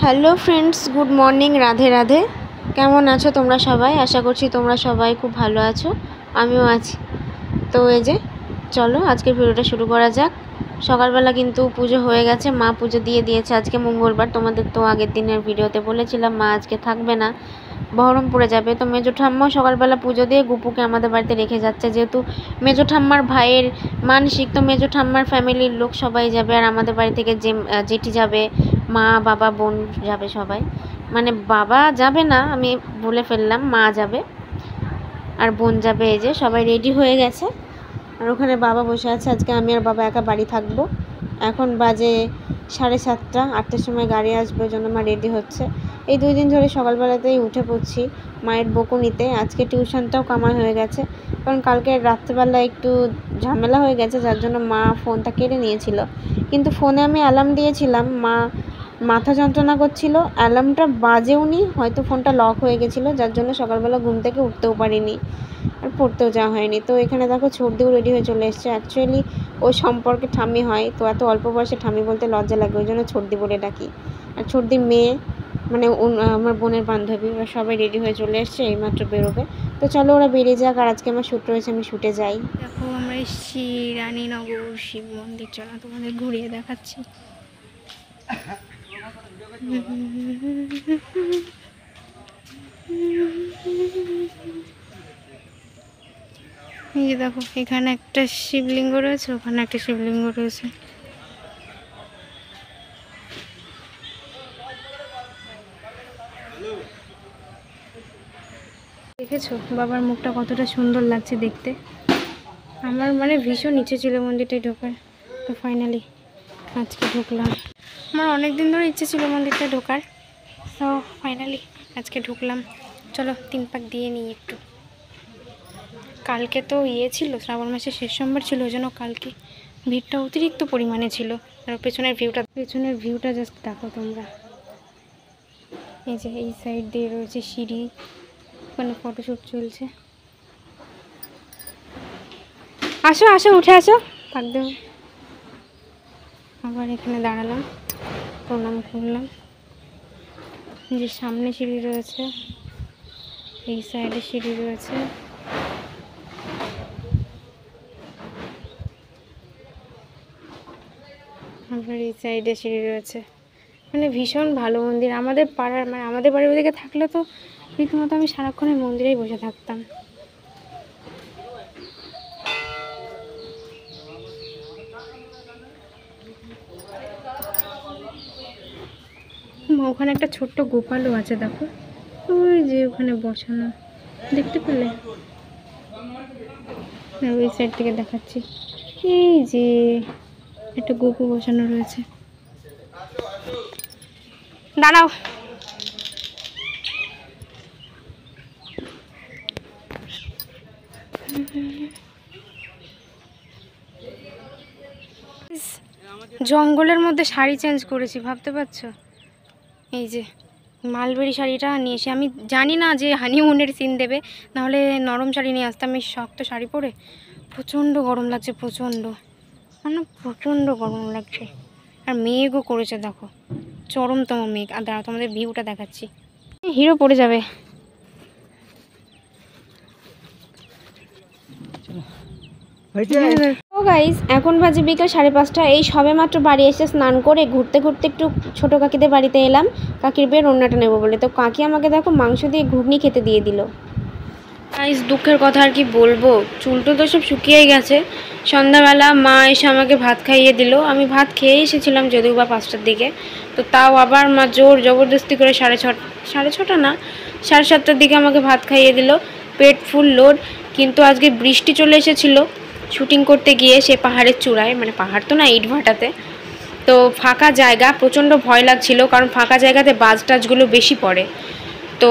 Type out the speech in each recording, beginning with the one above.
Hello friends, good morning, Radhe Radhe. কেমন আছো তোমরা সবাই? আশা করছি তোমরা সবাই খুব ভালো আছো, আমিও আছি। তো এই যে চলো আজকের ভিডিওটা শুরু করা যাক। সকালবেলা কিন্তু পুজো হয়ে গেছে, মা পুজো দিয়ে দিয়েছে। আজকে মঙ্গলবার, তোমাদের তো আগের দিনের ভিডিওতে বলেছিলাম মা আজকে থাকবে না, বহরমপুরে যাবে। তো মেজো ঠাম্মাও সকালবেলা পুজো দিয়ে গুপুকে আমাদের বাড়িতে রেখে যাচ্ছে, যেহেতু মেজো ঠাম্মার ভাইয়ের মানসিক। তো মেজো ঠাম্মার ফ্যামিলির লোক সবাই যাবে, আর আমাদের বাড়ি থেকে জেঠি যাবে, মা বাবা বোন যাবে সবাই। মানে বাবা যাবে না, আমি বলে ফেললাম, মা যাবে আর বোন যাবে। এই যে সবাই রেডি হয়ে গেছে, আর ওখানে বাবা বসে আছে। আজকে আমি আর বাবা একা বাড়ি থাকবো। এখন বাজে 7:30, 8টার সময় গাড়ি আসবে, ওই জন্য মা রেডি হচ্ছে। এই 2 দিন ধরে সকালবেলাতেই উঠে পড়ছি মায়ের বকুনিতে। আজকে টিউশনটাও কামাই হয়ে গেছে, কারণ কালকে রাত্রেবেলা একটু ঝামেলা হয়ে গেছে, যার জন্য মা ফোনটা কেড়ে নিয়েছিল। কিন্তু ফোনে আমি অ্যালার্ম দিয়েছিলাম, মা মাথা যন্ত্রণা করছিল, অ্যালার্মটা বাজেওনি, হয়তো ফোনটা লক হয়ে গেছিলো, যার জন্য সকালবেলা ঘুম থেকে উঠতেও পারিনি আর পড়তেও যাওয়া হয়নি। তো এখানে দেখো ছর্দিও রেডি হয়ে চলে এসছে। অ্যাকচুয়ালি ওই সম্পর্কে ঠাম্মি হয়, তো এত অল্প বয়সে ঠাম্মি বলতে লজ্জা লাগে, ওই জন্য ছর্দি বলে ডাকি। আর ছর্দির মেয়ে মানে আমার বোনের বান্ধবী, ওরা সবাই রেডি হয়ে চলে এসছে, এইমাত্র বেরোবে। তো চলো ওরা বেরিয়ে যাক, আর আজকে আমার শ্যুট রয়েছে, আমি শ্যুটে যাই। দেখো আমরা এসেছি রানীনগর শিব মন্দির, চলো তোমাদের ঘুরিয়ে দেখাচ্ছি। এই যে দেখো, এখানে একটা শিবলিঙ্গ রয়েছে, ওখানে একটা শিবলিঙ্গ রয়েছে। দেখেছো বাবার মুখটা কতটা সুন্দর লাগছে দেখতে। আমার মানে ভীষণ ইচ্ছে ছিল মন্দিরটায় ঢোকার, তো ফাইনালি আজকে ঢুকলাম। আমার অনেক দিন ধরে ইচ্ছে ছিল মন্দিরটা ঢোকার, তো ফাইনালি আজকে ঢুকলাম। চলো 3 পাক দিয়ে নিই একটু। কালকে তো ছিল, শ্রাবণ মাসের শেষ সোমবার ছিল, ওই জন্য কালকে ভিড়টা অতিরিক্ত পরিমাণে ছিল। আর পেছনের ভিউটা জাস্ট দেখো তোমরা। এই যে এই সাইড দিয়ে রয়েছে সিঁড়ি, ওখানে ফটোশ্যুট চলছে। আসো আসো, উঠে আসো, পাক দেব। আবার এখানে দাঁড়ালাম, প্রণাম করলাম। যে সামনে সিঁড়ি রয়েছে, এই সাইডে সিঁড়ি রয়েছে। আবার এই সাইডে সিঁড়ি রয়েছে। মানে ভীষণ ভালো মন্দির। আমাদের পাড়ার মানে আমাদের বাড়ির ওদিকে থাকলে তো রীতিমতো আমি সারাক্ষণ এই মন্দিরেই বসে থাকতাম। ওখানে একটা ছোট্ট গোপালও আছে, দেখো ওই যে ওখানে বসানো, দেখতে পেলে? ওই সাইড থেকে দেখাচ্ছি, এই যে একটা গোপু বসানো রয়েছে। দাঁড়াও, জঙ্গলের মধ্যে শাড়ি চেঞ্জ করেছি, ভাবতে পারছো? এই যে মালবেরি শাড়িটা নিয়ে এসে, আমি জানি না যে হানিমুনের সিন দেবে, নাহলে নরম শাড়ি নিয়ে আসতাম। এই শক্ত শাড়ি পরে প্রচণ্ড গরম লাগছে, প্রচণ্ড গরম লাগছে। আর মেঘও করেছে দেখো, চরমতম মেঘ। আর দাঁড়াও তোমাদের ভিউটা দেখাচ্ছি, হিরো পড়ে যাবে। গাইস, এখন বাজে বিকেল 5:30। এই সবে মাত্র বাড়ি এসে স্নান করে ঘুরতে ঘুরতে একটু ছোটো কাকিদের বাড়িতে এলাম, কাকির বিয়ে রান্নাটা নেবো বলে। তো কাকি আমাকে দেখো মাংস দিয়ে ঘুগনি খেতে দিয়ে দিল। গাইস, দুঃখের কথা আর কি বলবো, চুলটো তো সব শুকিয়ে গেছে। সন্ধ্যাবেলা মা এসে আমাকে ভাত খাইয়ে দিল। আমি ভাত খেয়ে এসেছিলাম যদিও বা 5টার দিকে, তো তাও আবার মা জোর জবরদস্তি করে 6:30 না 7:30টার দিকে আমাকে ভাত খাইয়ে দিল, পেট ফুল লোড। কিন্তু আজকে বৃষ্টি চলে এসেছিলো শুটিং করতে গিয়ে, সে পাহাড়ের চূড়ায়, মানে পাহাড় তো না, ইটভাটাতে। তো ফাঁকা জায়গা, প্রচণ্ড ভয় লাগছিল, কারণ ফাঁকা জায়গাতে বাজ টাজগুলো বেশি পড়ে। তো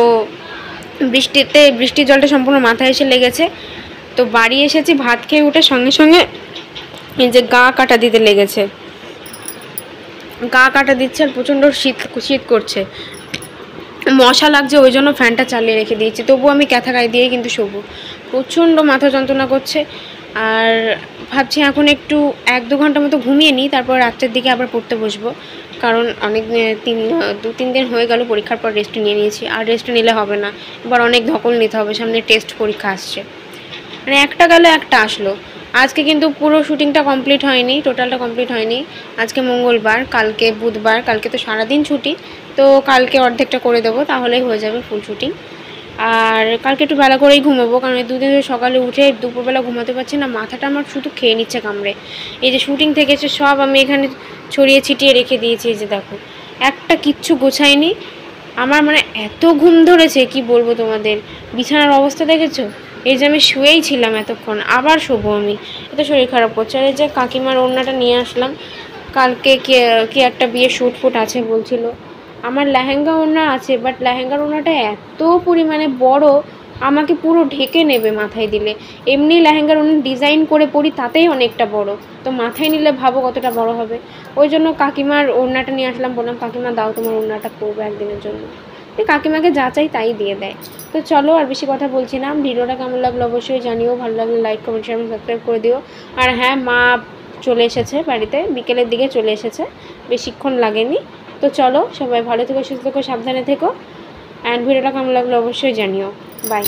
বৃষ্টির জলটা সম্পূর্ণ মাথায় এসে লেগেছে। তো বাড়ি এসেছি, ভাত খেয়ে উঠে সঙ্গে সঙ্গে এই যে গা কাটা দিতে লেগেছে, গা কাটা দিচ্ছে, আর প্রচণ্ড শীত করছে, মশা লাগছে, ওই জন্য ফ্যানটা চালিয়ে রেখে দিয়েছি। তবু আমি ক্যাথা গায়ে দিয়ে কিন্তু শোবো, প্রচণ্ড মাথা যন্ত্রণা করছে। আর ভাবছি এখন একটু 1-2 ঘন্টা মতো ঘুমিয়ে নিই, তারপর রাত্রের দিকে আবার পড়তে বসবো। কারণ অনেক 2-3 দিন হয়ে গেল পরীক্ষার পর রেস্ট নিয়েছি, আর রেস্ট নিলে হবে না, এবার অনেক ধকল নিতে হবে, সামনে টেস্ট পরীক্ষা আসছে। মানে একটা গেল একটা আসলো। আজকে কিন্তু পুরো শ্যুটিংটা কমপ্লিট হয়নি, টোটালটা কমপ্লিট হয়নি। আজকে মঙ্গলবার, কালকে বুধবার, কালকে তো সারাদিন ছুটি, তো কালকে অর্ধেকটা করে দেবো, তাহলেই হয়ে যাবে ফুল শ্যুটিং। আর কালকে একটু বেলা করেই ঘুমাবো, কারণ এই 2 দিন ধরে সকালে উঠে দুপুরবেলা ঘুমাতে পারছি না, মাথাটা আমার শুধু খেয়ে নিচ্ছে কামড়ে। এই যে শ্যুটিং থেকেছে সব আমি এখানে ছড়িয়ে ছিটিয়ে রেখে দিয়েছি, এই যে দেখো একটা কিচ্ছু গোছাইনি। আমার মানে এত ঘুম ধরেছে কি বলবো তোমাদের। বিছানার অবস্থা দেখেছো? এই যে আমি শুয়েই ছিলাম এতক্ষণ, আবার শোবো আমি, এত শরীর খারাপ করছে। আর এই যে কাকিমার ওড়নাটা নিয়ে আসলাম, কালকে কি একটা বিয়ে শ্যুট ফুট আছে বলছিল। আমার লেহেঙ্গা ওড়না আছে, বাট লেহেঙ্গার ওড়নাটা এত পরিমাণে বড়, আমাকে পুরো ঢেকে নেবে মাথায় দিলে। এমনি লেহেঙ্গার ওড়না ডিজাইন করে পরি, তাতেই অনেকটা বড়, তো মাথায় নিলে ভাবো কতটা বড় হবে। ওই জন্য কাকিমার ওড়নাটা নিয়ে আসলাম, বললাম কাকিমা দাও তোমার ওড়নাটা পরবো একদিনের জন্য। কাকিমাকে যা চাই তাই দিয়ে দেয়। তো চলো আর বেশি কথা বলছি না, ভিডিওটা কেমন লাগলো অবশ্যই জানিও, ভালো লাগলে লাইক কমেন্ট শেয়ার সাবস্ক্রাইব করে দিও। আর হ্যাঁ, মা চলে এসেছে বাড়িতে, বিকেলের দিকে চলে এসেছে, বেশিক্ষণ লাগেনি। তো চলো, সবাই ভালো থেকো, সুস্থ থেকো, সাবধানে থেকো। অ্যান্ড ভিডিওটা কেমন লাগলো অবশ্যই জানিও। বাই।